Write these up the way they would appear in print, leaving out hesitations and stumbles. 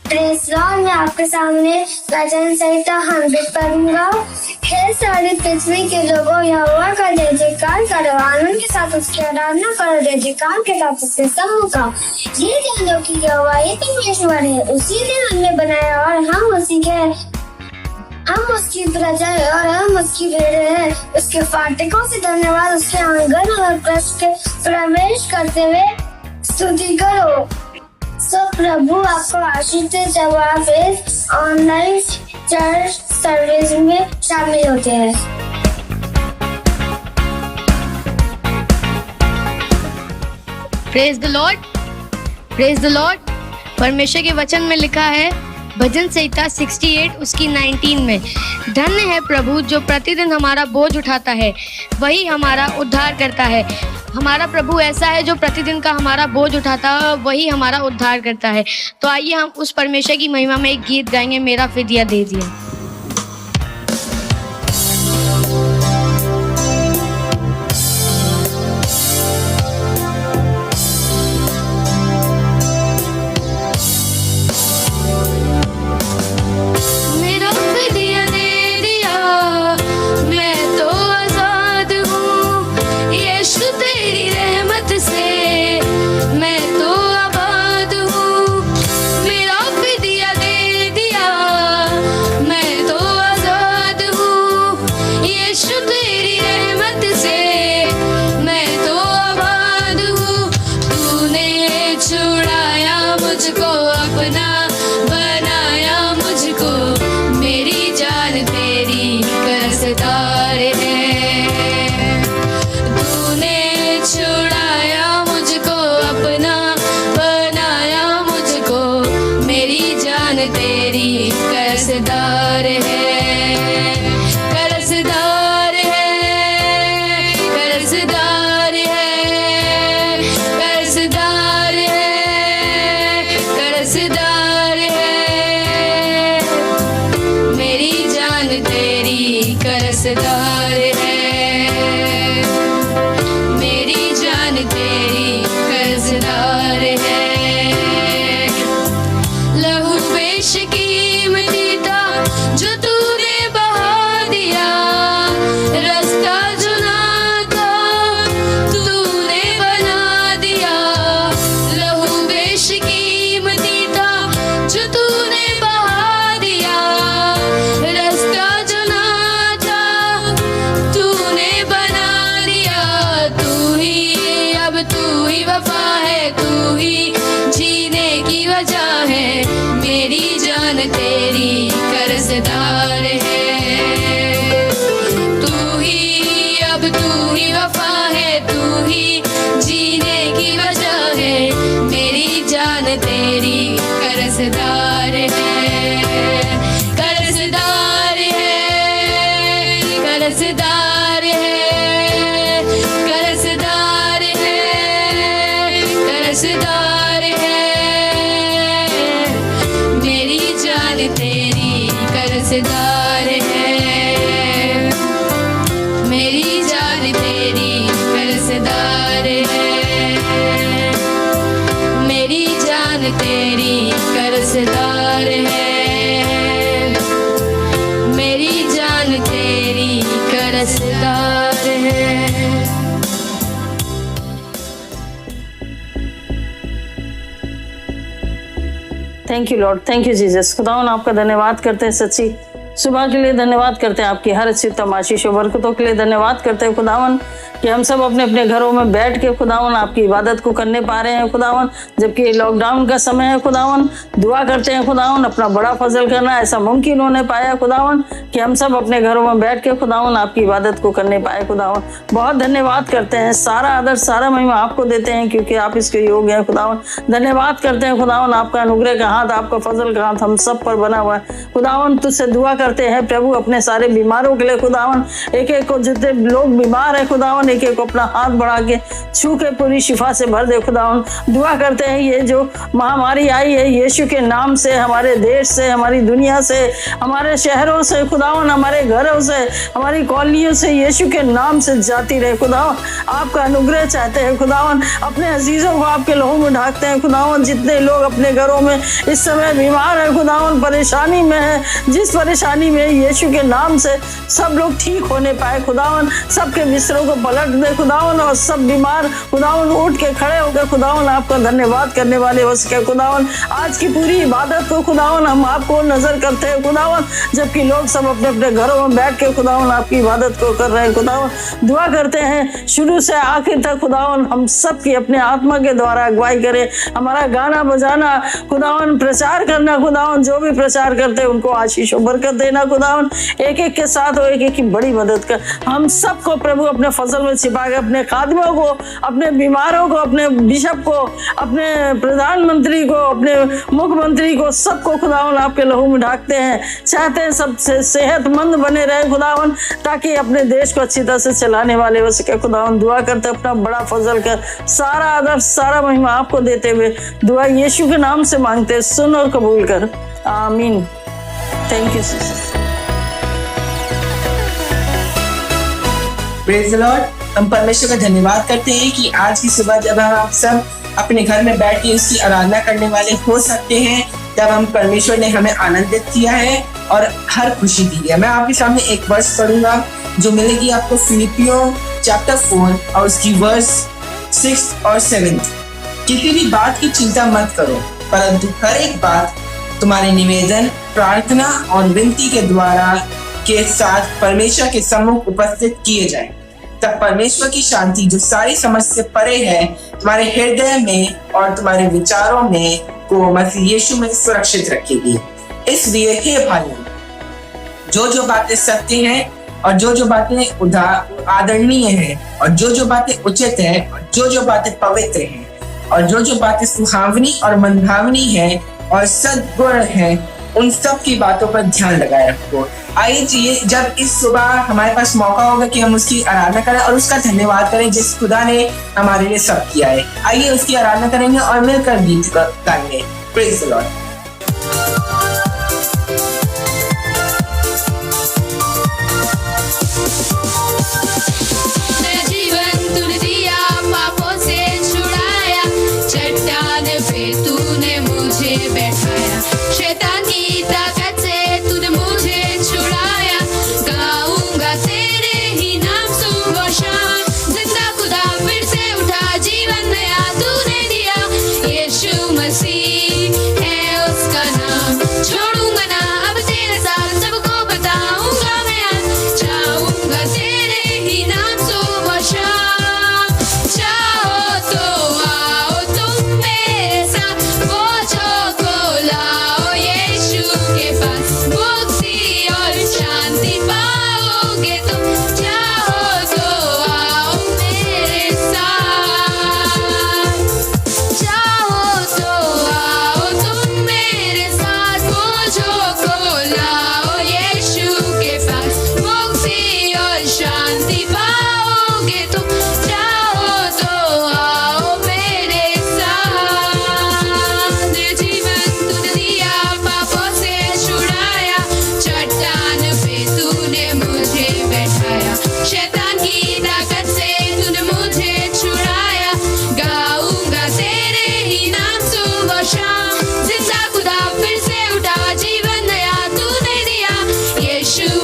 Praise Lord, मैं आपके सामने वचन संहिता 100 पढ़ूंगा। हे सारी पृथ्वी के लोगों, यहोवा का जय जयकार करो, आनंद के साथ उसकी आराधना करो, जय जयकार के साथ उसके सम्मुख आओ। ये जानो कि यहोवा ही परमेश्वर है, उसी ने हमें बनाया और हम उसकी प्रजा है और हम उसकी भेड़ है। उसके फाटकों से धन्यवाद, उसके आंगन और प्रवेश करते हुए स्तुति करो। सो प्रभु आपको आशीष दे जब आप इस ऑनलाइन चर्च सर्विस में शामिल होते हैं। Praise the Lord, praise the Lord. परमेश्वर के वचन में लिखा है, भजन संहिता 68 उसकी 19 में, धन्य है प्रभु जो प्रतिदिन हमारा बोझ उठाता है, वही हमारा उद्धार करता है। हमारा प्रभु ऐसा है जो प्रतिदिन का हमारा बोझ उठाता है, वही हमारा उद्धार करता है। तो आइए हम उस परमेश्वर की महिमा में एक गीत गाएंगे, मेरा फिदिया दे दिया। Thank you Lord, thank you Jesus. खुदावन आपका धन्यवाद करते हैं, सच्ची सुबह के लिए धन्यवाद करते हैं, आपकी हर अच्छी तमाशीश और बरकतों के लिए धन्यवाद करते हैं खुदावन कि हम सब अपने अपने घरों में बैठ के खुदावन आपकी इबादत को करने पा रहे हैं खुदावन, जबकि लॉकडाउन का समय है खुदावन। दुआ करते हैं खुदावन अपना बड़ा फजल करना ऐसा मुमकिन होने पाया खुदावन कि हम सब अपने घरों में बैठ के खुदावन आपकी इबादत को करने पाए खुदावन। बहुत धन्यवाद करते हैं, सारा आदर सारा महिमा आपको देते हैं क्योंकि आप इसके योग्य हैं खुदावन। धन्यवाद करते हैं खुदावन, आपका अनुग्रह का हाथ, आपका फजल का हाथ हम सब पर बना हुआ है खुदावन। तुझसे दुआ करते हैं प्रभु अपने सारे बीमारों के लिए खुदावन, एक एक को जितने लोग बीमार है खुदावन, एक एक को अपना हाथ बढ़ा के छू के पूरी शिफा से भर दे खुदावन। दुआ करते हैं ये जो महामारी आई है यीशु के नाम से हमारे देश से, हमारी दुनिया से, हमारे शहरों से खुदावन, हमारे घरों से, हमारी कॉलोनियों से यीशु के नाम से जाती रहे खुदावन। आपका अनुग्रह चाहते हैं खुदावन, अपने अजीजों को आपके लहू में ढाकते हैं खुदावन। जितने लोग अपने घरों में इस समय बीमार है खुदावन, परेशानी में है, जिस परेशानी में यीशु के नाम से सब लोग ठीक होने पाए खुदावन, सबके बिस्तरों को पलट दे खुदावन, और सब बीमार खुदावन उठ के खड़े होकर खुदावन आपका धन्यवाद करने वाले हो सके खुदावन। आज की पूरी इबादत को खुदावन हम आपको नजर करते हैं खुदावन, जबकि लोग सब अपने अपने घरों में बैठ के खुदावन आपकी इबादत को कर रहे हैं खुदावन। दुआ करते हैं शुरू से आखिर तक खुदावन हम सब की अपने आत्मा के द्वारा अगुवाई करे, हमारा गाना बजाना खुदावन, प्रचार करना खुदावन, जो भी प्रचार करते हैं उनको आशीष और बरकत देना खुदावन, एक एक के साथ हो, एक एक की बड़ी मदद कर। हम सबको प्रभु अपने फसल में छिपा के, अपने खादिमों को, अपने बीमारों को, अपने बिशप को, अपने प्रधानमंत्री को, अपने मुख्यमंत्री को, सबको खुदावन आपके लहू में ढाकते हैं। चाहते हैं सब सेहतमंद बने रहे खुदावन, ताकि अपने देश को अच्छी तरह से चलाने वाले हो सके खुदावन। दुआ करते अपना बड़ा फजल कर, सारा आदर सारा महिमा आपको देते हुए दुआ यीशु के नाम से मांगते हैं, सुन और कबूल कर, आमीन। Thank you Jesus. Praise the Lord. हम परमेश्वर का धन्यवाद करते हैं कि आज की सुबह जब हम आप सब अपने घर में बैठ के उसकी आराधना करने वाले हो सकते हैं, तब हम परमेश्वर ने हमें आनंदित किया है और हर खुशी दी है। मैं आपके सामने एक वर्स पढ़ूंगा जो मिलेगी आपको फिलिपियों चैप्टर 4 और उसकी वर्स 6 और 7। किसी भी बात की चिंता मत करो, परंतु हर एक बात तुम्हारे निवेदन, प्रार्थना और विनती के द्वारा के साथ परमेश्वर के सम्मुख उपस्थित किए जाएं। तब परमेश्वर की शांति जो सारी समझ से परे है तुम्हारे हृदय में और तुम्हारे विचारों में को मसीह यीशु में सुरक्षित रखेगी। इसलिए हे भाइयों, जो बातें सत्य हैं और जो बातें आदरणीय हैं और जो बातें उचित हैं और जो बातें पवित्र हैं और जो बातें सुहावनी और मनभावनी हैं और सद्गुण हैं, उन सब की बातों पर ध्यान लगाए रखो। आइए जब इस सुबह हमारे पास मौका होगा कि हम उसकी आराधना करें और उसका धन्यवाद करें जिस खुदा ने हमारे लिए सब किया है। आइए उसकी आराधना करेंगे और मिलकर गीत गाएंगे। Praise the Lord.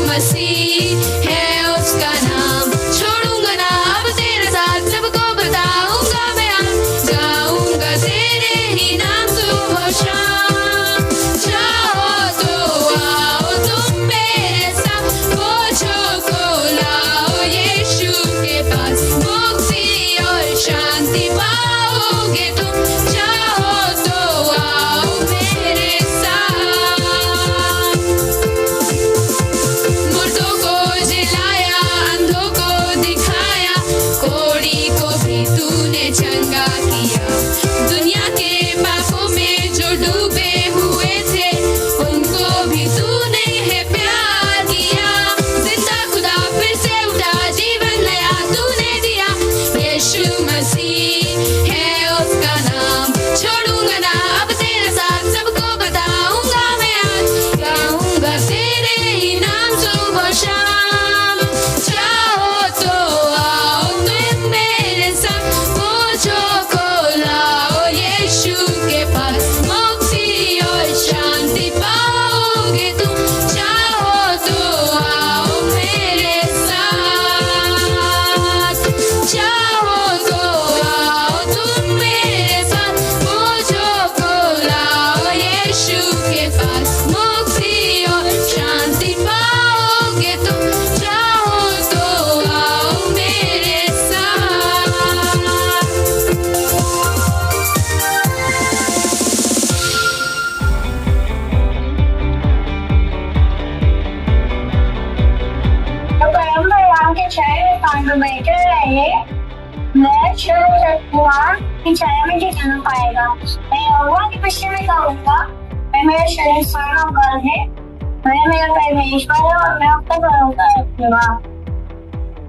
मसीह है उसका नाम, छोड़ूंगा छाया में पांडु बैठे रहे, मैं वहाँ की छाया में ठिकाना पाएगा। मैं यहोवा के पश्चिम में कहूँगा, मैं मेरा शरीर सारा घर है, मैं मेरा परमेश्वर है और मैं उसका भरोसा रखूंगा।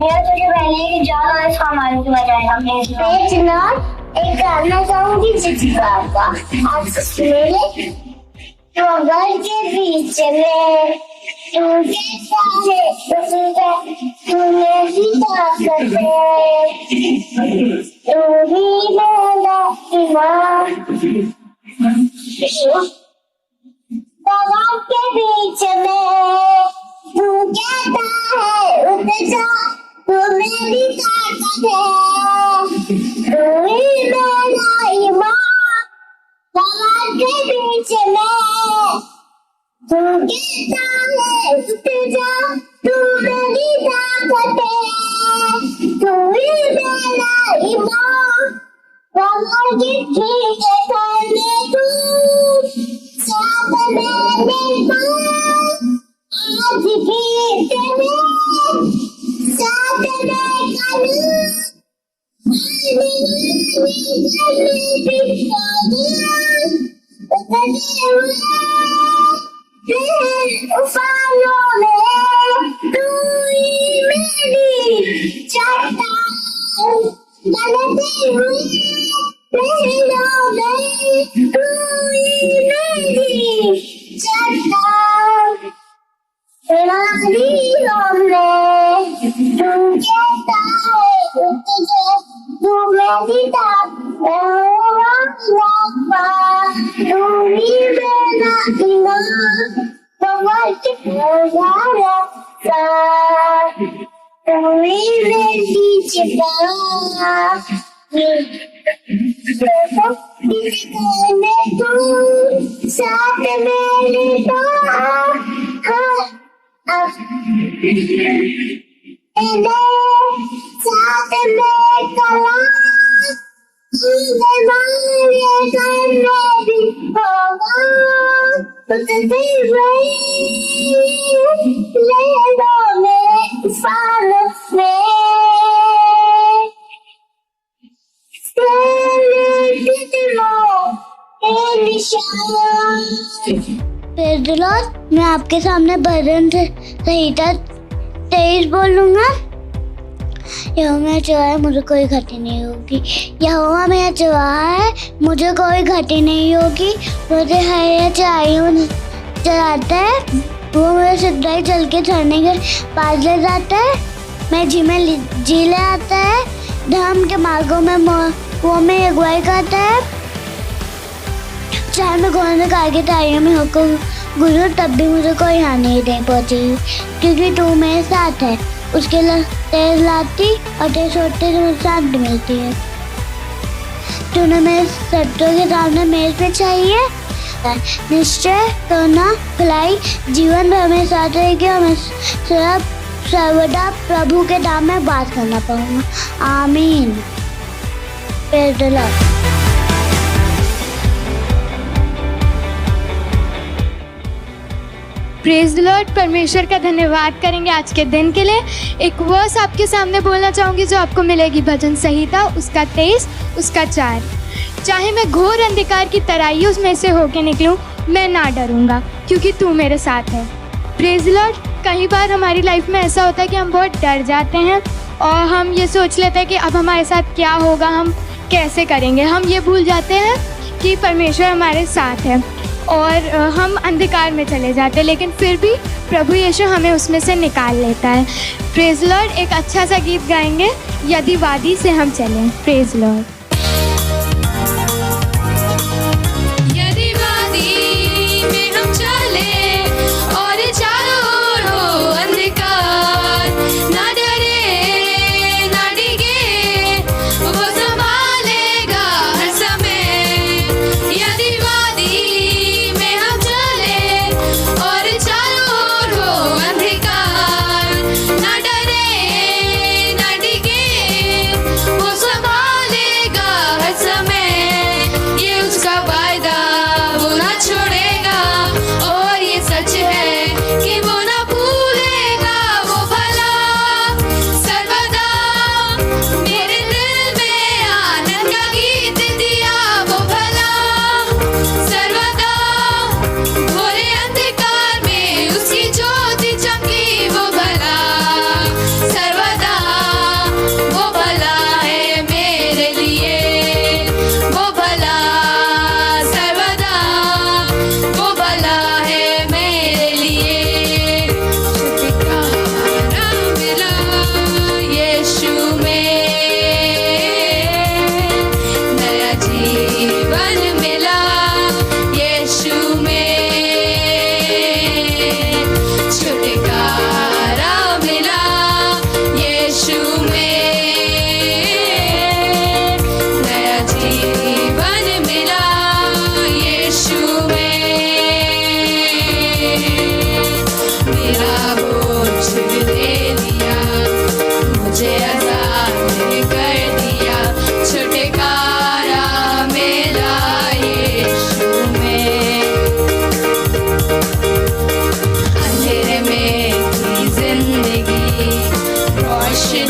मेरा तुझे पहले की जान और इसका मालूम किया जाएगा। एक गाना गाऊंगी जिसका आप सुनेंगे। तो घर के बीच में तू कैसा है, तू मेरी ताकत है, तू ही मेरा ईमान। तालाब के बीच में तू कहता है उठ जा, तू मेरी ताकत है, तू ही मेरा ईमान। तालाब के बीच में तू कहता है उठ जा, तू मेरी ताकत है, तू ही मेरा ईमान। तालाब के बीच में तू साथ में आज भी तेरे साथ में कानून उफानों में तू ही मेरी चट्टान, बनते हुए पहलों में तू ही मेरी चट्टान। रानियों में तू कहता है उठ जा, तू मेरी ताकत है, तू ही मेरा ईमान। तू ही मेरी चट्टान, तू साथ मेरे साथ में कला भी होगा, लेडों में सालों में मैं आपके सामने भजन संहिता 23 बोलूंगा। यहोवा मेरा चरवाहा है, मुझे कोई घटी नहीं होगी। यहोवा मेरा चरवाहा है, मुझे कोई घटी नहीं होगी। मुझे हरे चराइयों में चराता है, वो मेरे सिद्धराई जल के झरने के पास ले जाता है। मैं जी ले आता है, धर्म के मार्गों में वो मेरी अगुवाई करता है। चाहे मैं घोड़े में कार की टाइयों में होकर गुजरूं, तब भी मुझे कोई हानि नहीं पहुंचेगी, क्योंकि तू मेरे साथ है। उसके तेज लाती और तेज छोटे से मुझे शांति मिलती है। तूने मेरे शत्रुओं के सामने मेज पे चाहिए, निश्चय करना भलाई जीवन भर मेरे साथ रहेगी और मैं सर्वदा प्रभु के नाम में बात करना पाऊंगा। आमीन। Praise the Lord. Praise the Lord. परमेश्वर का धन्यवाद करेंगे आज के दिन के लिए। एक वर्स आपके सामने बोलना चाहूँगी जो आपको मिलेगी भजन संहिता उसका 23 उसका 4। चाहे मैं घोर अंधकार की तराइयों में से होके निकलूँ, मैं ना डरूंगा, क्योंकि तू मेरे साथ है। Praise the Lord. कई बार हमारी लाइफ में ऐसा होता है कि हम बहुत डर जाते हैं और हम ये सोच लेते हैं कि अब हमारे साथ क्या होगा, हम कैसे करेंगे। हम ये भूल जाते हैं कि परमेश्वर हमारे साथ है और हम अंधकार में चले जाते हैं, लेकिन फिर भी प्रभु यीशु हमें उसमें से निकाल लेता है। Praise Lord. एक अच्छा सा गीत गाएंगे, यदि वादी से हम चलें। Praise Lord. वो संभालेगा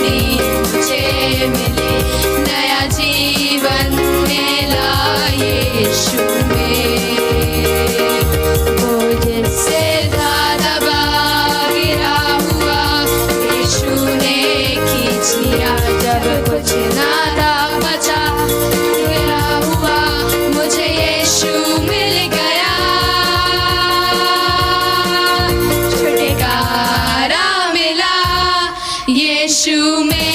मुक्ति मुझे मिली, नया जीवन मिला यीशु में। वो जिससे था दबा गिरा हुआ, यीशु ने खींच लिया। जब कुछ ना था बचा गिरा हुआ, मुझे यीशु मिल गया। छुटकारा मिला यीशु में,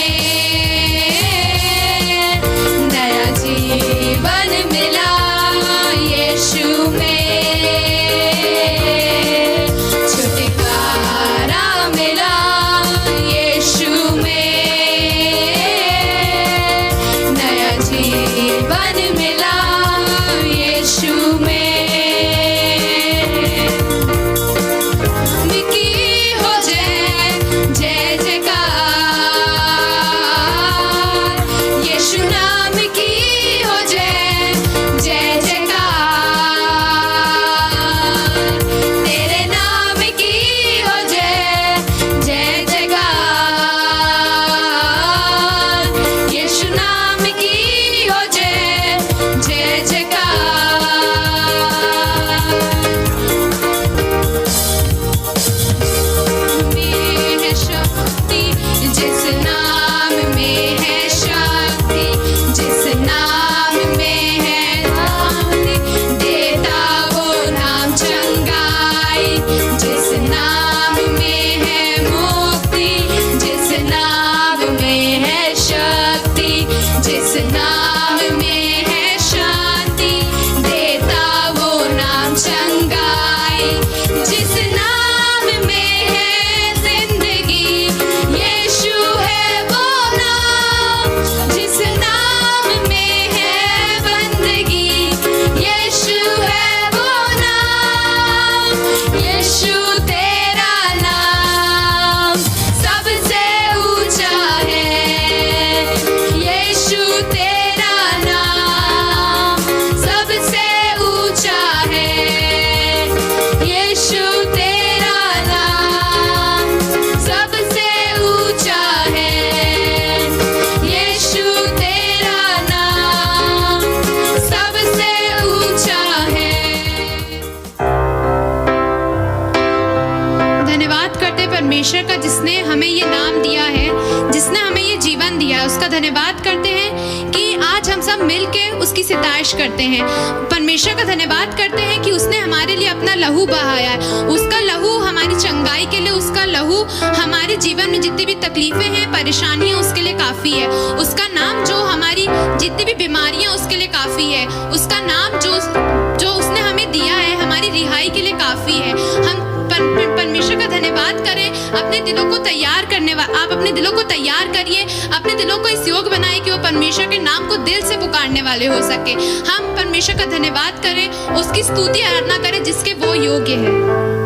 नया जीवन मिला यीशु में। छुटकारा मिला यीशु में, नया जीवन मिला यीशु में। मिकी हो जय जय जयकार, यीशु नाम की हो जय जय जयकार। तेरे नाम की हो जय जय जयकार, यीशु नाम की हो जय जय जयकार। में है शक्ति जिस नाम में है शक्ति, जिस नाम में है शांति, देता वो नाम चंगाई। जिस नाम में है मुक्ति, जिस नाम में है शक्ति, जिस नाम में है शांति, देता वो नाम चंगाई। जिस नाम में है जिंदगी, यीशु है वो नाम। जिस नाम में है बंदगी, यीशु है वो नाम। यीशु तेरा नाम सबसे ऊंचा है, यीशु तेरा नाम सबसे ऊंचा है। यीशु तेरा नाम सबसे ऊंचा है, यीशु तेरा नाम सबसे ऊंचा है। धन्यवाद करते हैं परमेश्वर का जिसने हमें ये नाम दिया है, जिसने हमें ये जीवन दिया है। उसका धन्यवाद करते हैं कि आज हम सब मिल के उसकी सितारिश करते हैं। परमेश्वर का धन्यवाद करते हैं कि उसने हमारे लिए अपना लहू बहाया है। उसका लहू हमारी चंगाई के लिए, उसका लहू हमारे जीवन में जितनी भी तकलीफें हैं, परेशानियां, उसके लिए काफ़ी है। उसका नाम जो हमारी जितनी भी बीमारियां, उसके लिए काफ़ी है। उसका नाम जो उसने हमें दिया है, हमारी रिहाई के लिए काफ़ी है। हम परमेश्वर का धन्यवाद करें। अपने दिलों को तैयार करने आप अपने दिलों को तैयार करिए, अपने दिलों को इस योग बनाए कि वो परमेश्वर के नाम को दिल से पुकारने वाले हो सके। हम परमेश्वर का धन्यवाद करें, उसकी स्तुति आराधना करें जिसके वो योग्य है।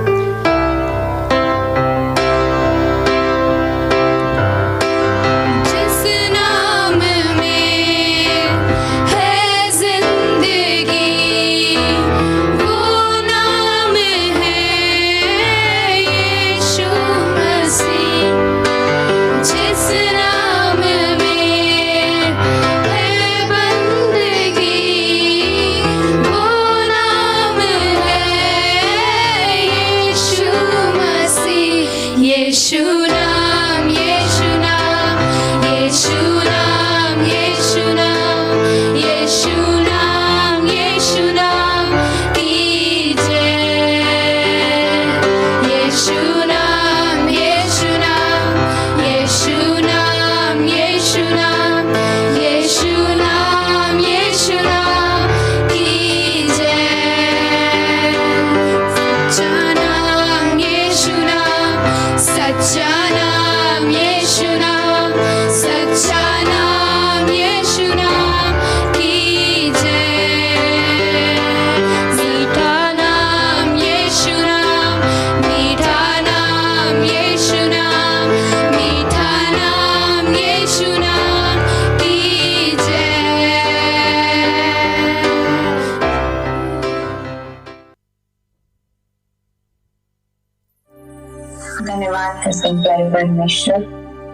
धन्यवाद करते हैं प्यारे परमेश्वर,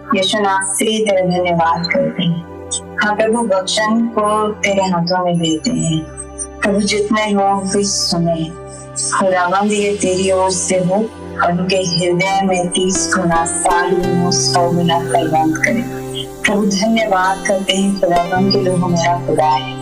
यीशु नासरी तेरा धन्यवाद करते हैं। हाँ प्रभु, वचन को तेरे हाथों में देते हैं प्रभु, जितने लोग भी सुने खुदावंद ये तेरी ओर से हो और उनके हृदय में 30 गुना 60 गुना 100 गुना फलवंत करे प्रभु। धन्यवाद करते हैं खुदावंद के लोग हमारा खुदा है।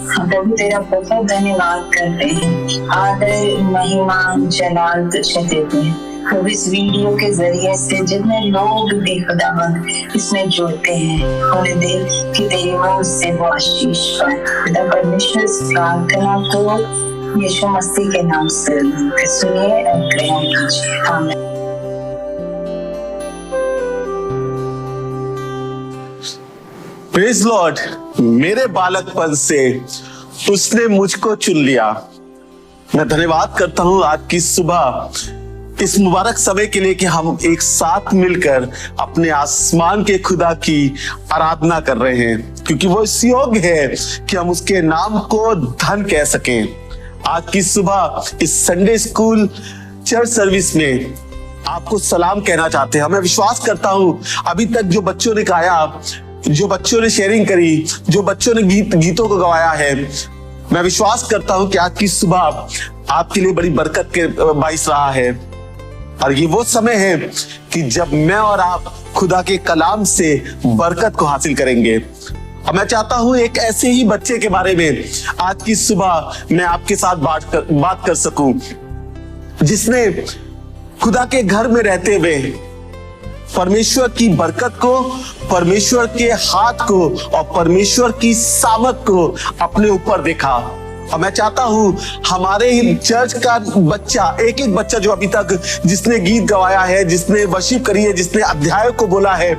हम प्रभु तेरा बहुत धन्यवाद करते हैं, आदर महिमा जलाल तुझे देते हैं प्रभु। इस वीडियो के जरिए से जितने लोग भी खुदावंद इसमें जुड़ते हैं, उन्हें दे कि तेरी मुंह से वो आशीष पाए खुदा। परमेश्वर इस प्रार्थना को यीशु मसीह के नाम से सुनिए और ग्रहण कीजिए, आमीन। Praise Lord. मेरे बालकपन से उसने मुझको चुन लिया। मैं धन्यवाद करता हूं आज की सुबह इस मुबारक समय के लिए कि हम एक साथ मिलकर अपने आसमान के खुदा की आराधना कर रहे हैं, क्योंकि वो इस योग्य है कि हम उसके नाम को धन कह सकें। आज की सुबह इस संडे स्कूल चर्च सर्विस में आपको सलाम कहना चाहते हैं। मैं विश्वास करता हूं अभी तक जो बच्चों ने गाया, जो बच्चों ने शेयरिंग करी, जो बच्चों ने गीतों को गवाया है, मैं विश्वास करता हूं कि आज की सुबह आपके लिए बड़ी बरकत के बाइस रहा है। और ये वो समय है कि जब मैं और आप खुदा के कलाम से बरकत को हासिल करेंगे। और मैं चाहता हूं एक ऐसे ही बच्चे के बारे में आज की सुबह मैं आपके साथ बात कर सकूं, जिसने खुदा के घर में रहते हुए परमेश्वर की बरकत को, परमेश्वर के हाथ को और परमेश्वर की सामर्थ को अपने ऊपर देखा। और मैं चाहता हूं हमारे चर्च का बच्चा, एक एक बच्चा जो अभी तक जिसने गीत गवाया है, जिसने वर्शिप करी है, जिसने अध्याय को बोला है,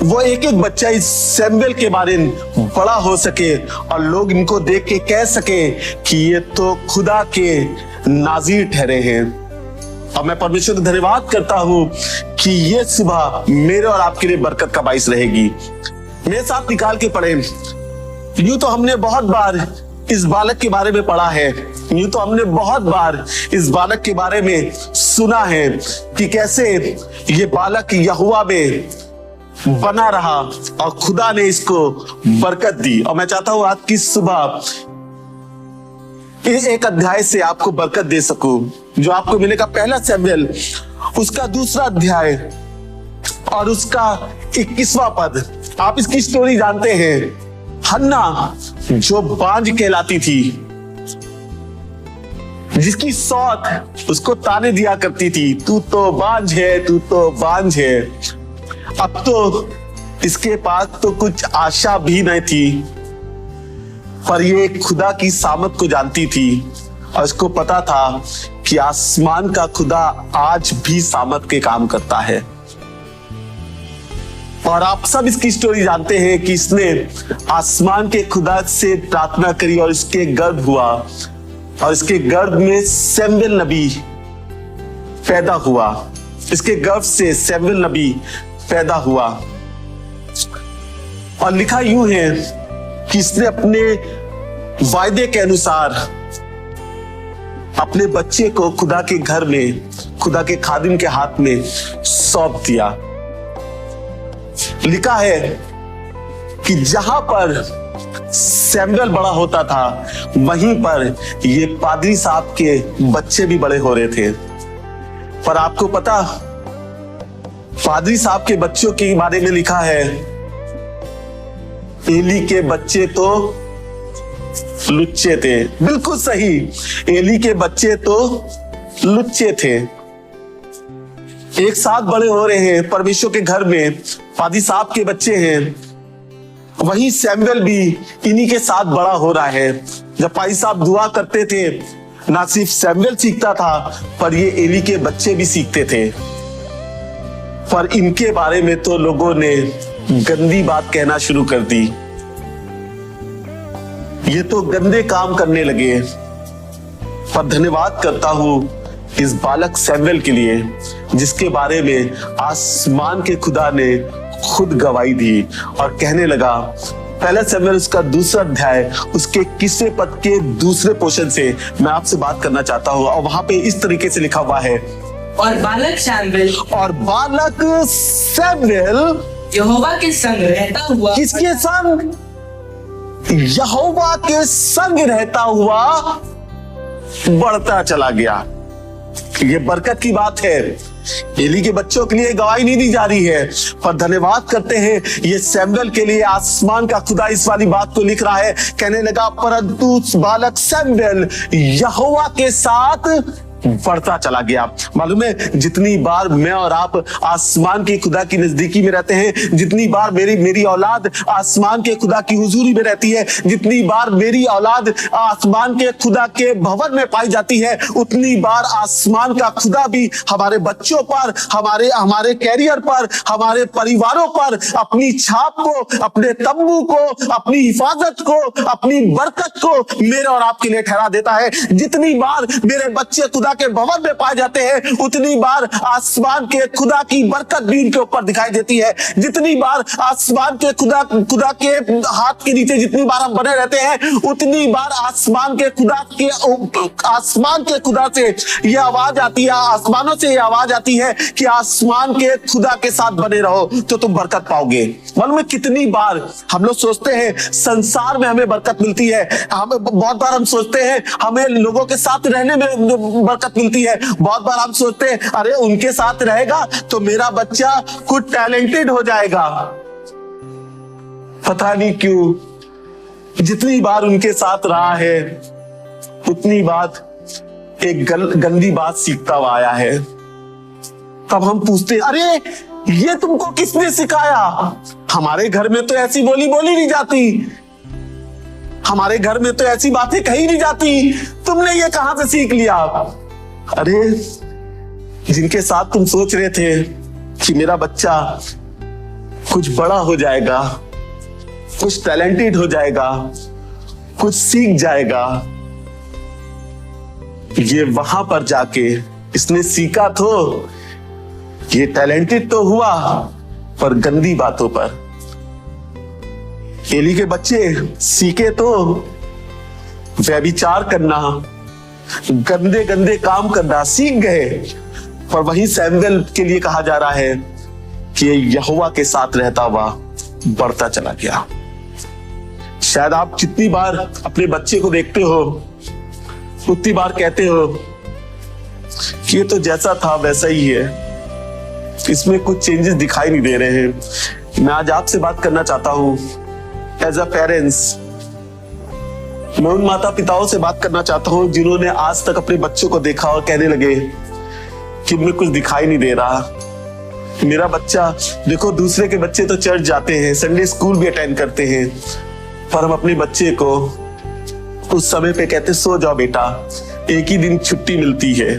वो एक एक बच्चा इस सैमुएल के बारे में बड़ा हो सके और लोग इनको देख के कह सके कि ये तो खुदा के नाज़ीर ठहरे हैं। और मैं परमेश्वर का धन्यवाद करता हूं कि ये सुबह मेरे और आपके लिए बरकत का बाइस रहेगी। मेरे साथ निकाल के पढ़े। यूं तो हमने बहुत बार इस बालक के बारे में पढ़ा है, यूं तो हमने बहुत बार इस बालक के बारे में सुना है कि कैसे ये बालक यहोवा में बना रहा और खुदा ने इसको बरकत दी। और मैं चाहता हूं आज की सुबह इस एक अध्याय से आपको बरकत दे सकूं, जो आपको मिलेगा पहला सैमुएल उसका 2रा अध्याय और उसका 21वां पद। आप इसकी स्टोरी जानते हैं। हन्ना जो बांझ कहलाती थी, जिसकी सौत उसको ताने दिया करती थी, तू तो बांझ है, तू तो बांझ है। अब तो इसके पास तो कुछ आशा भी नहीं थी, पर ये खुदा की सामत को जानती थी और इसको पता था कि आसमान का खुदा आज भी सामत के काम करता है। और आप सब इसकी स्टोरी जानते हैं कि इसने आसमान के खुदा से प्रार्थना करी और इसके गर्भ हुआ और इसके गर्भ में सैमुएल नबी पैदा हुआ। इसके गर्भ से सैमुएल नबी पैदा हुआ। और लिखा यूं है कि इसने अपने वायदे के अनुसार अपने बच्चे को खुदा के घर में, खुदा के खादिम के हाथ में सौंप दिया। लिखा है कि जहां पर सैमुएल बड़ा होता था, वहीं पर ये पादरी साहब के बच्चे भी बड़े हो रहे थे। पर आपको पता, पादरी साहब के बच्चों के बारे में लिखा है, एली के बच्चे तो लुच्चे थे। बिल्कुल सही, एली के बच्चे तो लुच्चे थे। एक साथ बड़े हो रहे हैं परमेश्वर के घर में, पादरी साहब के बच्चे हैं, वहीं सैमुएल भी इन्हीं के साथ बड़ा हो रहा है। जब पादरी साहब दुआ करते थे, ना सिर्फ सैमुएल सीखता था, पर ये एली के बच्चे भी सीखते थे। पर इनके बारे में तो लोगों ने गंदी बात कहना शुरू कर दी। ये तो गंदे काम करने लगे। पर धन्यवाद करता हूं इस बालक सैमुएल के लिए, जिसके बारे में आसमान के खुदा ने खुद गवाही दी और कहने लगा। पहला सैमुएल उसका 2रा अध्याय उसके 21वें पद के 2रे पोर्शन से मैं आपसे बात करना चाहता हूं। और वहां पे इस तरीके से लिखा हुआ है, और बालक सैमुएल यहोवा के संग रहता हुआ, किसके संग? यहोवा के संग रहता हुआ बढ़ता चला गया। ये बरकत की बात है। एली के बच्चों के लिए गवाही नहीं दी जा रही है, पर धन्यवाद करते हैं ये सैमुएल के लिए आसमान का खुदा इस वाली बात को लिख रहा है। कहने लगा परंतु बालक सैमुएल यहोवा के साथ बढ़ता चला गया। मालूम है, जितनी बार मैं और आप आसमान के खुदा की नजदीकी में रहते हैं, जितनी बार मेरी औलाद आसमान के खुदा की हुजूरी में रहती है, जितनी बार मेरी औलाद आसमान के खुदा के भवन में पाई जाती है, उतनी बार आसमान का खुदा भी हमारे बच्चों पर, हमारे कैरियर पर, हमारे परिवारों पर अपनी छाप को, अपने तंबू को, अपनी हिफाजत को, अपनी बरकत को मेरे और आपके लिए ठहरा देता है। जितनी बार मेरे बच्चे खुदा के भवन में पाए जाते हैं, उतनी बार आसमान के खुदा की बरकत भी उनके ऊपर दिखाई देती है। जितनी बार आसमान के खुदा के हाथ के नीचे जितनी बार हम बने रहते हैं, उतनी बार आसमान के खुदा से ये आवाज आती है, आसमानों से ये आवाज आती है कि आसमान के खुदा के साथ बने रहो तो तुम बरकत पाओगे। मालूम है, कितनी बार हम लोग सोचते हैं संसार में हमें बरकत मिलती है, बहुत बार हम सोचते हैं हमें लोगों के साथ रहने में बरकत मिलती है, बहुत बार हम सोचते हैं अरे उनके साथ रहेगा तो मेरा बच्चा कुछ टैलेंटेड हो जाएगा। पता नहीं क्यों जितनी बार उनके साथ रहा है, उतनी बार एक गंदी बात सीखता हुआ आया है। तब हम पूछते अरे ये तुमको किसने सिखाया? हमारे घर में तो ऐसी बोली नहीं जाती, हमारे घर में तो ऐसी बातें कही नहीं जाती, तुमने ये कहां से सीख लिया? अरे जिनके साथ तुम सोच रहे थे कि मेरा बच्चा कुछ बड़ा हो जाएगा, कुछ टैलेंटेड हो जाएगा, कुछ सीख जाएगा, ये वहां पर जाके इसने सीखा तो ये टैलेंटेड तो हुआ, पर गंदी बातों पर। एली के बच्चे सीखे तो व्यभिचार करना, गंदे गंदे काम करना सीख गए, पर वही सैमुएल के लिए कहा जा रहा है कि यहोवा के साथ रहता हुआ बढ़ता चला गया। शायद आप जितनी बार अपने बच्चे को देखते हो, उतनी बार कहते हो कि ये तो जैसा था वैसा ही है, इसमें कुछ चेंजेस दिखाई नहीं दे रहे हैं। मैं आज आपसे बात करना चाहता हूं एज अ पेरेंट्स, मैं उन माता पिताओं से बात करना चाहता हूं जिन्होंने आज तक अपने बच्चों को देखा और कहने लगे कि इनमें कुछ दिखाई नहीं दे रहा। मेरा बच्चा, देखो दूसरे के बच्चे तो चर्च जाते हैं, संडे स्कूल भी अटेंड करते हैं, पर हम अपने बच्चे को उस समय पे कहते सो जाओ बेटा, एक ही दिन छुट्टी मिलती है।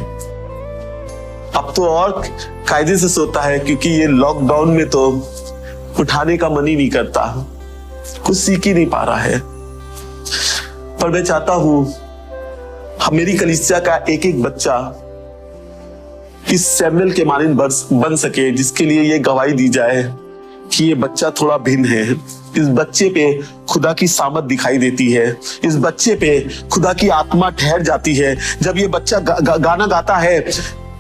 अब तो और कायदे से सोता है, क्योंकि ये लॉकडाउन में तो उठाने का मन ही नहीं करता, कुछ सीख ही नहीं पा रहा है। पर मैं चाहता हूं मेरी कलीसिया का एक एक बच्चा इस सैमुएल के मानिंद बन सके, जिसके लिए ये गवाही दी जाए कि ये बच्चा थोड़ा भिन्न है। इस बच्चे पे खुदा की सामत दिखाई देती है, इस बच्चे पे खुदा की आत्मा ठहर जाती है। जब ये बच्चा गाना गाता है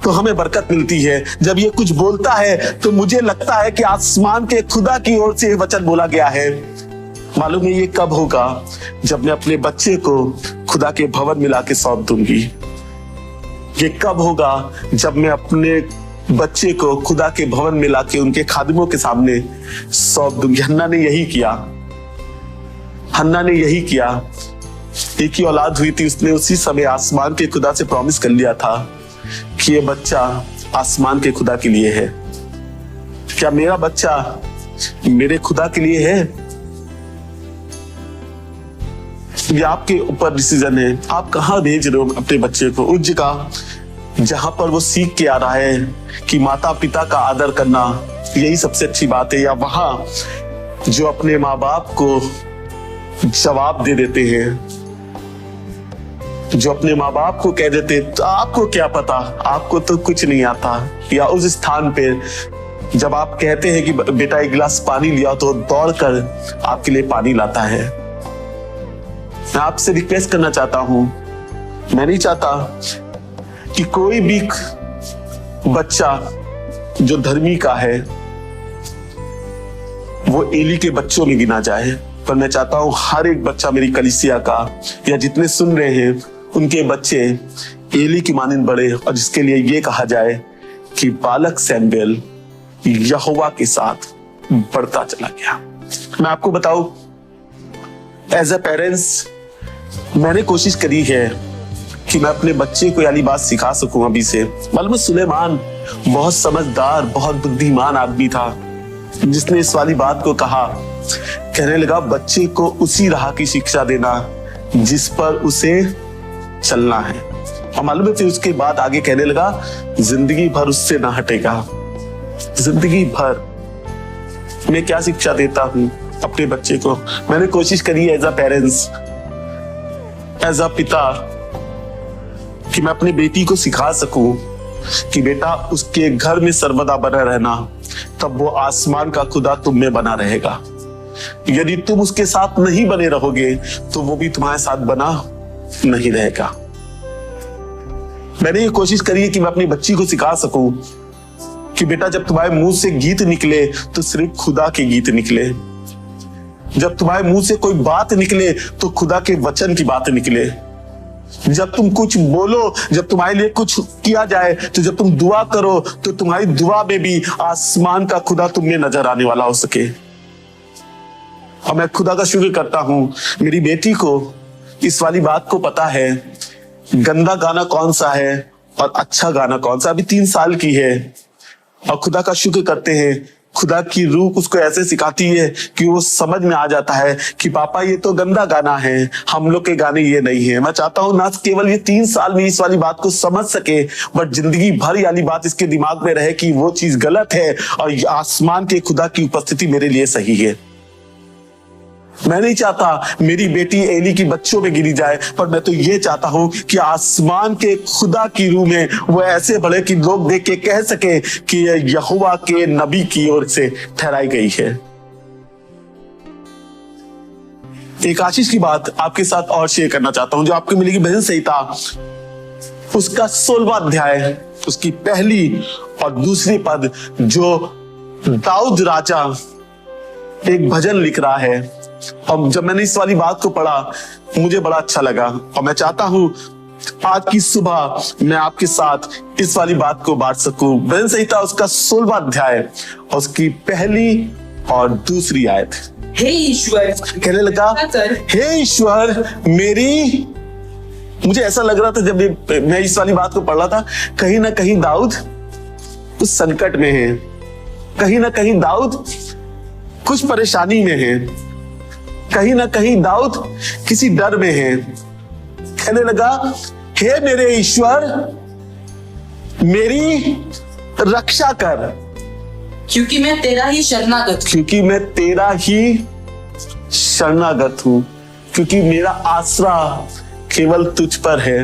तो हमें बरकत मिलती है, जब ये कुछ बोलता है तो मुझे लगता है कि आसमान के खुदा की ओर से वचन बोला गया है। मालूम है ये कब होगा? जब मैं अपने बच्चे को खुदा के भवन में लाके सौंप दूंगी। ये कब होगा? जब मैं अपने बच्चे को खुदा के भवन में लाके उनके खादिमों के सामने सौंप दूंगी। हन्ना ने यही किया। एक ही औलाद हुई थी, उसने उसी समय आसमान के खुदा से प्रॉमिस कर लिया था कि ये बच्चा आसमान के खुदा के लिए है। क्या मेरा बच्चा मेरे खुदा के लिए है? ये आपके ऊपर डिसीजन है। आप कहां भेज रहे हो अपने बच्चे को? उस जगह जहां पर वो सीख के आ रहा है कि माता पिता का आदर करना यही सबसे अच्छी बात है, या वहां जो अपने माँ बाप को जवाब दे देते हैं, जो अपने माँ बाप को कह देते तो आपको क्या पता, आपको तो कुछ नहीं आता, या उस स्थान पे जब आप कहते हैं कि बेटा एक गिलास पानी लिया तो दौड़कर आपके लिए पानी लाता है। मैं आपसे रिक्वेस्ट करना चाहता हूं, मैं नहीं चाहता कि कोई भी बच्चा जो धर्मी का है वो एली के बच्चों में गिना जाए, पर मैं चाहता हूं हर एक बच्चा मेरी कलीसिया का या जितने सुन रहे हैं उनके बच्चे एली की मानिंद बढ़े, और जिसके लिए ये कहा जाए कि बालक सैमुएल यहोवा के साथ बढ़ता चला गया। मैं आपको बताऊं, एज अ पेरेंट्स मैंने कोशिश करी है कि मैं अपने बच्चे को यानी बात सिखा सकूं अभी से। मालूम है सुलेमान बहुत समझदार, बहुत बुद्धिमान आदमी था, जिसने इस वाली बात को कहा, कहने लगा बच्चे को उसी राह की शिक्षा देना जिस पर उसे चलना है। और मालूम है फिर उसके बाद आगे कहने लगा जिंदगी भर उससे ना हटेगा। जिंदगी भर मैं क्या शिक्षा देता हूं अपने बच्चे को। मैंने कोशिश करी as a parents, as a पिता, कि मैं अपनी बेटी को सिखा सकूं कि बेटा उसके घर में सर्वदा बना रहना, तब वो आसमान का खुदा तुम में बना रहेगा। यदि तुम उसके साथ नहीं बने रहोगे तो वो भी तुम्हारे साथ बना नहीं रहेगा। मैंने ये कोशिश करी है कि मैं अपनी बच्ची को सिखा सकूं कि बेटा जब तुम्हारे मुंह से गीत निकले तो सिर्फ खुदा के गीत निकले, जब तुम्हारे मुंह से कोई बात निकले तो खुदा के वचन की बात निकले, जब तुम कुछ बोलो, जब तुम्हारे लिए कुछ किया जाए, तो जब तुम दुआ करो तो तुम्हारी दुआ में भी आसमान का खुदा तुम में नजर आने वाला हो सके। और मैं खुदा का शुक्र करता हूं मेरी बेटी को इस वाली बात को पता है गंदा गाना कौन सा है और अच्छा गाना कौन सा। अभी 3 साल की है और खुदा का शुक्र करते हैं खुदा की रूह उसको ऐसे सिखाती है कि वो समझ में आ जाता है कि पापा ये तो गंदा गाना है, हम लोग के गाने ये नहीं है। मैं चाहता हूं ना केवल ये 3 साल में इस वाली बात को समझ सके, बट जिंदगी भर वाली बात इसके दिमाग में रहे कि वो चीज गलत है और आसमान के खुदा की उपस्थिति मेरे लिए सही है। मैं नहीं चाहता मेरी बेटी एली की बच्चों में गिरी जाए, पर मैं तो ये चाहता हूं कि आसमान के खुदा की रूह में वो ऐसे बढ़े कि लोग देख के कह सके कि यहोवा के नबी की ओर से ठहराई गई है। एक आशीष की बात आपके साथ और शेयर करना चाहता हूं जो आपको मिलेगी भजन संहिता उसका 16वां अध्याय, उसकी पहली और दूसरी पद, जो दाऊद राजा एक भजन लिख रहा है। और जब मैंने इस वाली बात को पढ़ा मुझे बड़ा अच्छा लगा, और मैं चाहता हूं आज की सुबह मैं आपके साथ इस वाली बात को बांट सकूं। भजन संहिता उसका 16वां अध्याय और उसकी पहली और दूसरी आयत। हे ईश्वर, कहने लगा हे ईश्वर मेरी, मुझे ऐसा लग रहा था जब मैं इस वाली बात को पढ़ रहा था, कहीं ना कहीं दाऊद उस संकट में है, कहीं ना कहीं दाऊद कुछ परेशानी में है, कहीं ना कहीं दाऊद किसी डर में है। कहने लगा हे मेरे ईश्वर मेरी रक्षा कर, क्योंकि मैं तेरा ही शरणागत, क्योंकि मैं तेरा ही शरणागत हूं, क्योंकि मेरा आसरा केवल तुझ पर है,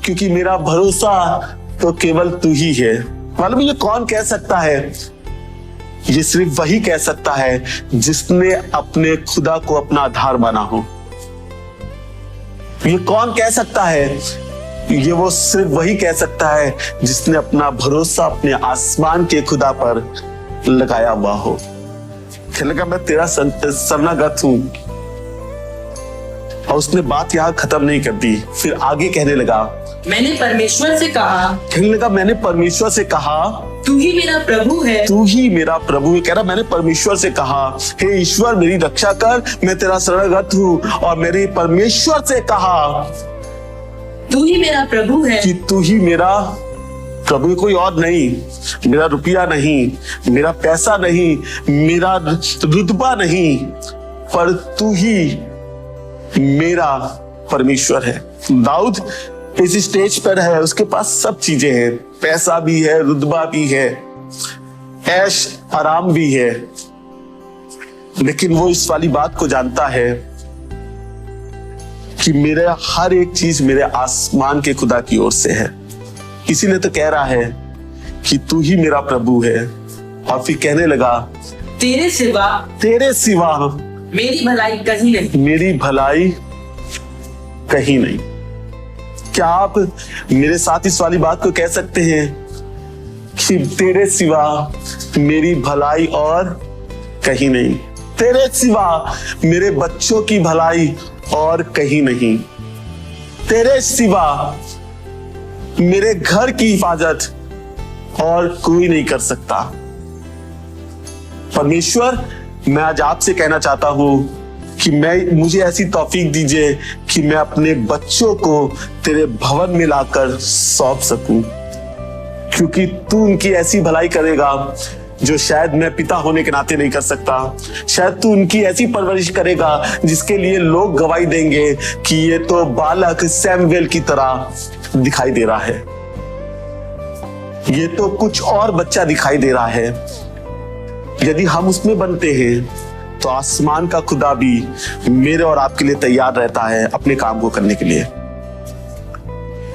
क्योंकि मेरा भरोसा तो केवल तू ही है। मालूम ये कौन कह सकता है? ये सिर्फ वही कह सकता है जिसने अपने खुदा को अपना आधार माना हो। ये कौन कह सकता है? ये वो सिर्फ वही कह सकता है जिसने अपना भरोसा अपने आसमान के खुदा पर लगाया हुआ हो। कहने लगा मैं तेरा शरणागत हूं, और उसने बात यहां खत्म नहीं कर दी, फिर आगे कहने लगा मैंने परमेश्वर से कहा, कहने लगा मैंने परमेश्वर से कहा तू ही मेरा प्रभु है, तू ही मेरा प्रभु है। कह रहा मैंने परमेश्वर से कहा हे ईश्वर मेरी रक्षा कर, मैं तेरा शरणागत हूँ, और मेरे परमेश्वर से कहा तू ही मेरा प्रभु है, कि तू ही मेरा प्रभु, कोई और नहीं, मेरा रुपया नहीं, मेरा पैसा नहीं, मेरा रुतबा नहीं, पर तू ही मेरा परमेश्वर है। दाऊद इस स्टेज पर है, उसके पास सब चीजें हैं, पैसा भी है, रुतबा भी है, ऐश आराम भी है, लेकिन वो इस वाली बात को जानता है कि मेरा हर एक चीज मेरे आसमान के खुदा की ओर से है। इसीलिए तो कह रहा है कि तू ही मेरा प्रभु है, और फिर कहने लगा तेरे सिवा मेरी भलाई कहीं नहीं, मेरी भलाई कहीं नहीं। क्या आप मेरे साथ इस वाली बात को कह सकते हैं कि तेरे सिवा मेरी भलाई और कहीं नहीं, तेरे सिवा मेरे बच्चों की भलाई और कहीं नहीं, तेरे सिवा मेरे घर की हिफाजत और कोई नहीं कर सकता। परमेश्वर, मैं आज आपसे कहना चाहता हूं कि मुझे ऐसी तौफीक दीजिए कि मैं अपने बच्चों को तेरे भवन में लाकर सौंप सकूं, क्योंकि तू उनकी ऐसी भलाई करेगा जो शायद मैं पिता होने के नाते नहीं कर सकता। शायद तू उनकी ऐसी परवरिश करेगा जिसके लिए लोग गवाही देंगे कि ये तो बालक सैमुएल की तरह दिखाई दे रहा है, ये तो कुछ और बच्चा दिखाई दे रहा है। यदि हम उसमें बनते हैं तो आसमान का खुदा भी मेरे और आपके लिए तैयार रहता है अपने काम को करने के लिए।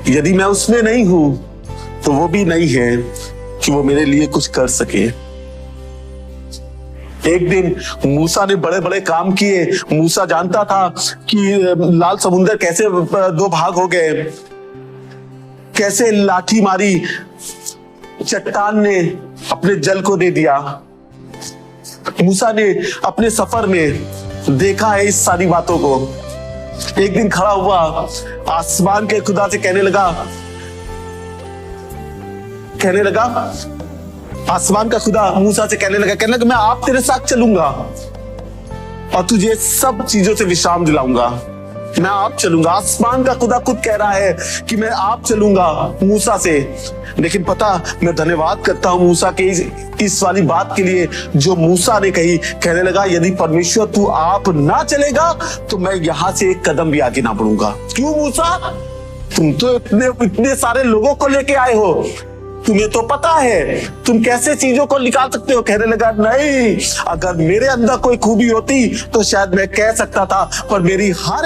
यदि मैं उसमें नहीं हूं तो वो भी नहीं है कि वो मेरे लिए कुछ कर सके। एक दिन मूसा ने बड़े बड़े काम किए। मूसा जानता था कि लाल समुंदर कैसे दो भाग हो गए, कैसे लाठी मारी, चट्टान ने अपने जल को दे दिया। मूसा ने अपने सफर में देखा है इस सारी बातों को। एक दिन खड़ा हुआ, आसमान के खुदा से कहने लगा, आसमान का खुदा मूसा से कहने लगा मैं आप तेरे साथ चलूंगा और तुझे सब चीजों से विश्राम दिलाऊंगा। मैं आप चलूंगा। आसमान का खुदा खुद कह रहा है कि मैं आप चलूंगा मूसा से। लेकिन पता, मैं धन्यवाद करता हूं मूसा के इस वाली बात के लिए जो मूसा ने कही। कहने लगा, यदि परमेश्वर तू आप ना चलेगा तो मैं यहां से एक कदम भी आगे ना बढ़ूंगा। क्यों मूसा? तुम तो इतने सारे लोगों को लेके आए हो, तुम्हें तो पता है तुम कैसे चीजों को निकाल सकते हो। कहने लगा, नहीं, अगर मेरे अंदर कोई खूबी होती तो शायद मैं कह सकता था, पर मेरी हर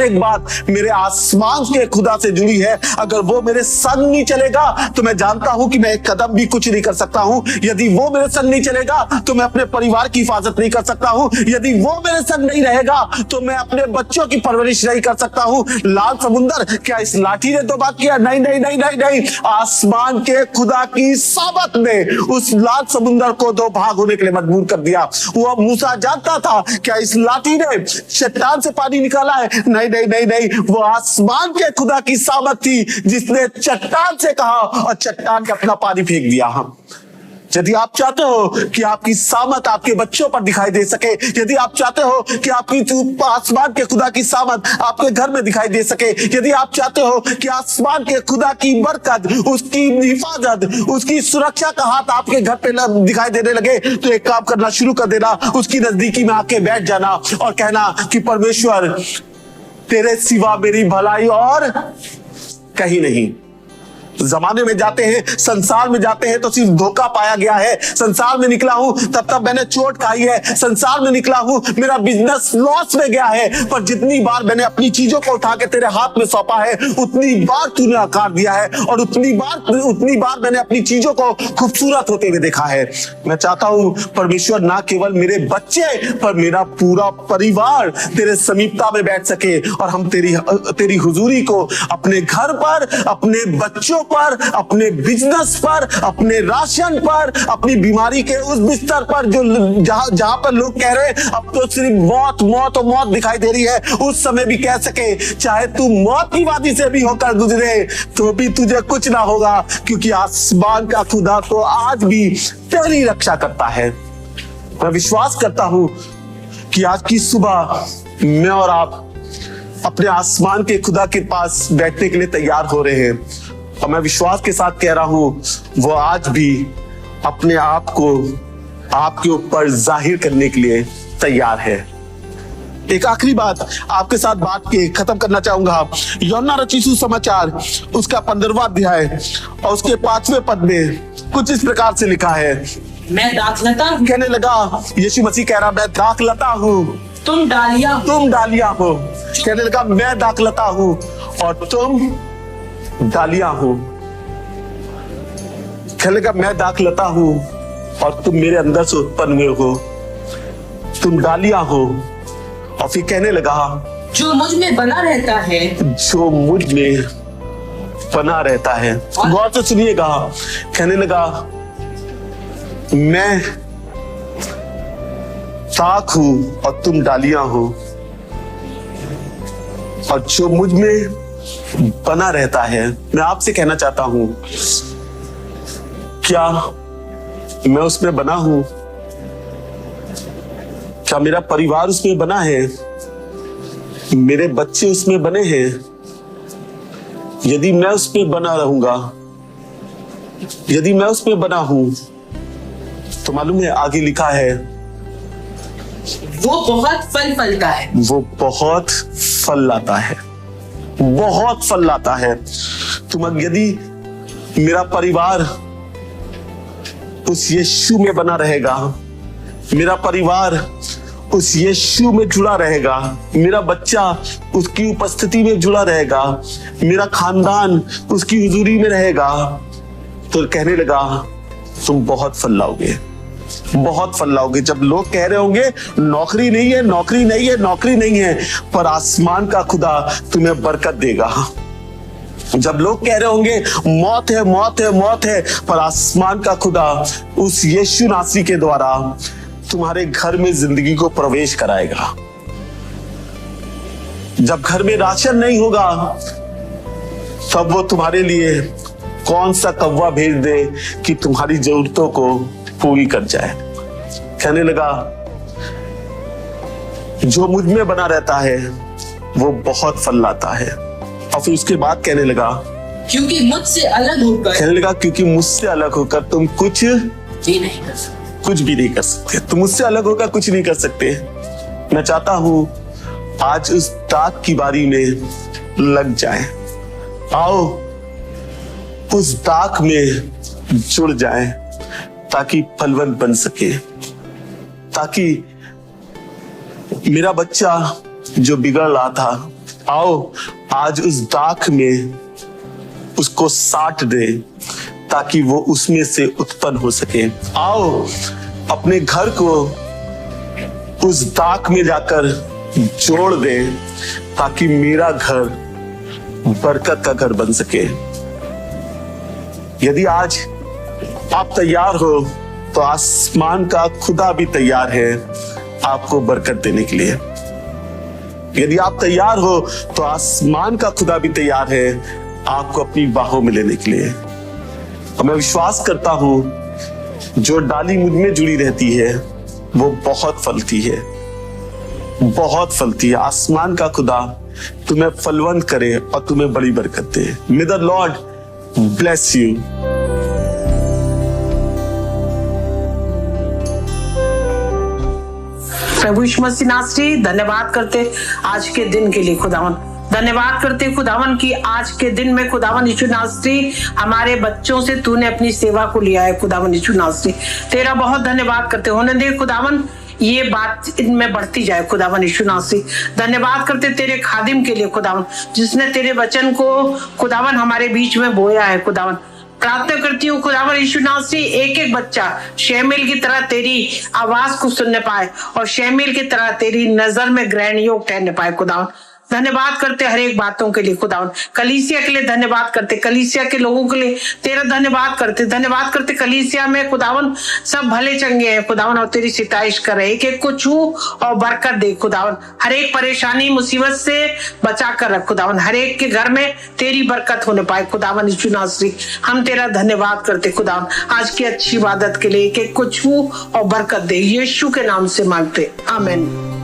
एक बात मेरे आसमान के खुदा से जुड़ी है। अगर वो मेरे संग नहीं चलेगा तो मैं जानता हूं कि मैं एक कदम भी कुछ नहीं कर सकता हूं। यदि वो मेरे संग नहीं चलेगा तो मैं अपने परिवार की हिफाजत नहीं कर सकता हूं। यदि वो मेरे संग नहीं रहेगा तो मैं अपने बच्चों की परवरिश नहीं कर सकता हूं। लाल समुंदर, क्या इस लाठी ने दो बात किया? नहीं नहीं नहीं नहीं नहीं, आसमान के खुदा की सामत ने उस लाल समुंदर को दो भाग होने के लिए मजबूर कर दिया। वो मूसा जानता था, क्या इस लाठी ने चट्टान से पानी निकाला है? नहीं नहीं नहीं नहीं, वो आसमान के खुदा की सामत थी जिसने चट्टान से कहा और चट्टान के अपना पानी फेंक दिया। यदि आप चाहते हो कि आपकी सामत आपके बच्चों पर दिखाई दे सके, यदि आप चाहते हो कि आपकी आसमान के खुदा की सामत आपके घर में दिखाई दे सके, यदि आप चाहते हो कि आसमान के खुदा की बरकत, उसकी हिफाजत, उसकी सुरक्षा का हाथ आपके घर पे दिखाई देने लगे, तो एक काम करना शुरू कर देना, उसकी नजदीकी में आके बैठ जाना और कहना कि परमेश्वर, तेरे सिवा मेरी भलाई और कहीं नहीं। जमाने में जाते हैं, संसार में जाते हैं तो सिर्फ धोखा पाया गया है। संसार में निकला हूं तब मैंने चोट खाई है। संसार में निकला हूं, मेरा बिजनेस लॉस में गया है, पर जितनी बार मैंने अपनी चीजों को उठा के तेरे हाथ में सौंपा है उतनी बार तूने आकार दिया है और उतनी बार मैंने अपनी चीजों को खूबसूरत होते हुए देखा है। मैं चाहता हूं परमेश्वर, ना केवल मेरे बच्चे पर मेरा पूरा परिवार तेरे समीपता में बैठ सके और हम तेरी हुजूरी को अपने घर पर, अपने बच्चों पर, अपने बिजनेस पर, अपने राशन पर, अपनी बीमारी के उस बिस्तर पर जो जहां पर लोग कह रहे हैं अब तो सिर्फ मौत मौत और मौत दिखाई दे रही है, उस समय भी कह सके चाहे तू मौत की वादी से भी होकर गुजरे तो भी तुझे कुछ ना होगा, क्योंकि आसमान का खुदा तो आज भी तेरी रक्षा करता है। मैं विश्वास करता हूं कि आज की सुबह मैं और आप अपने आसमान के खुदा के पास बैठने के लिए तैयार हो रहे हैं और मैं विश्वास के साथ कह रहा हूं वो आज भी अपने आप को आपके ऊपर जाहिर करने के लिए तैयार है। एक आखिरी बात आपके साथ बात के खत्म करना चाहूंगा। यूहन्ना रचित सुसमाचार उसका 15वां अध्याय और उसके 5वें पद में कुछ इस प्रकार से लिखा है, मैं दाखलता हूं। कहने लगा, यीशु मसीह कह रहा, मैं दाखलता हूं, तुम डालियां हो। कहने लगा, मैं दाखलता हूं और तुम डालियां हो। कहने लगा, मैं दाखलता हूं और तुम मेरे अंदर से उत्पन्न हुए हो, तुम डालियां हो। और फिर कहने लगा, जो मुझ में बना रहता है, जो मुझ में बना रहता है। गौर से सुनिएगा, कहने लगा मैं ताक हूं और तुम डालियां हो, और जो मुझ में बना रहता है। मैं आपसे कहना चाहता हूं, क्या मैं उसमें बना हूं? क्या मेरा परिवार उसमें बना है? मेरे बच्चे उसमें बने हैं? यदि मैं उसमें बना रहूंगा, यदि मैं उसमें बना हूं, तो मालूम है आगे लिखा है वो बहुत फल फलता है। वो बहुत फल लाता है, बहुत फल लाता है। तुम यदि मेरा परिवार उस यीशु में बना रहेगा, मेरा परिवार उस यीशु में जुड़ा रहेगा, मेरा बच्चा उसकी उपस्थिति में जुड़ा रहेगा, मेरा खानदान उसकी हुजूरी में रहेगा, तो कहने लगा तुम बहुत फल लाओगे, बहुत फल लाओगे। जब लोग कह रहे होंगे नौकरी नहीं है, नौकरी नहीं है, नौकरी नहीं है, पर आसमान का खुदा तुम्हें बरकत देगा। जब लोग कह रहे होंगे मौत है, मौत है, मौत है, पर आसमान का खुदा उस यीशु नासरी के द्वारा तुम्हारे घर में जिंदगी को प्रवेश कराएगा। जब घर में राशन नहीं होगा, तब वो तुम्हारे लिए कौन सा कौवा भेज दे कि तुम्हारी जरूरतों को पूरी कर जाए। कहने लगा जो मुझ में बना रहता है वो बहुत फल लाता है। और फिर उसके बाद कहने लगा क्योंकि मुझसे अलग होकर, कहने लगा क्योंकि मुझसे अलग होकर तुम कुछ भी नहीं कर सकते, कुछ भी नहीं कर सकते। तुम मुझसे अलग होकर कुछ नहीं कर सकते। मैं चाहता हूं आज उस दाग की बारी में लग जाए। आओ उस दाग में जुड़ जाए ताकि फलवंत बन सके, ताकि मेरा बच्चा जो बिगड़ रहा था, आओ आज उस दाग में उसको साट दे ताकि वो उसमें से उत्पन्न हो सके। आओ अपने घर को उस दाग में जाकर जोड़ दे ताकि मेरा घर बरकत का घर बन सके। यदि आज आप तैयार हो तो आसमान का खुदा भी तैयार है आपको बरकत देने के लिए। यदि आप तैयार हो तो आसमान का खुदा भी तैयार है आपको अपनी बाहों में लेने के लिए। और मैं विश्वास करता हूं जो डाली मुझ में जुड़ी रहती है वो बहुत फलती है, बहुत फलती है। आसमान का खुदा तुम्हें फलवंत करे और तुम्हें बड़ी बरकत दे। May the lord bless you. प्रभु यीशु मसीह नासरी धन्यवाद करते आज के दिन के लिए खुदावन, धन्यवाद करते खुदावन की आज के दिन में खुदावन यीशु नासरी हमारे बच्चों से तूने अपनी सेवा को लिया है। खुदावन यीशु नासरी तेरा बहुत धन्यवाद करते। होने दे खुदावन ये बात इनमें बढ़ती जाए। खुदावन यीशु नासरी धन्यवाद करते तेरे खादिम के लिए खुदावन, जिसने तेरे वचन को खुदावन हमारे बीच में बोया है। खुदावन प्रार्थना करती हूँ खुदावन यीशु नासरी एक एक बच्चा शैमिल की तरह तेरी आवाज को सुनने पाए और शैमिल की तरह तेरी नजर में ग्रहण योग ठहरने पाए। खुदावन धन्यवाद करते हर एक बातों के लिए। खुदावन कलीसिया के लिए धन्यवाद करते, कलीसिया के लोगों के लिए तेरा धन्यवाद करते, धन्यवाद करते। कलीसिया में खुदावन सब भले चंगे हैं खुदावन और तेरी सिताइश कर रहे। एक एक को छू और बरकत दे खुदावन, हर एक परेशानी मुसीबत से बचा कर रख खुदावन, हर एक के घर में तेरी बरकत होने पाए। खुदावन यीशु नासरी हम तेरा धन्यवाद करते खुदावन आज की अच्छी इबादत के लिए। एक एक को छू और बरकत दे, यीशु के नाम से मांगते, आमीन।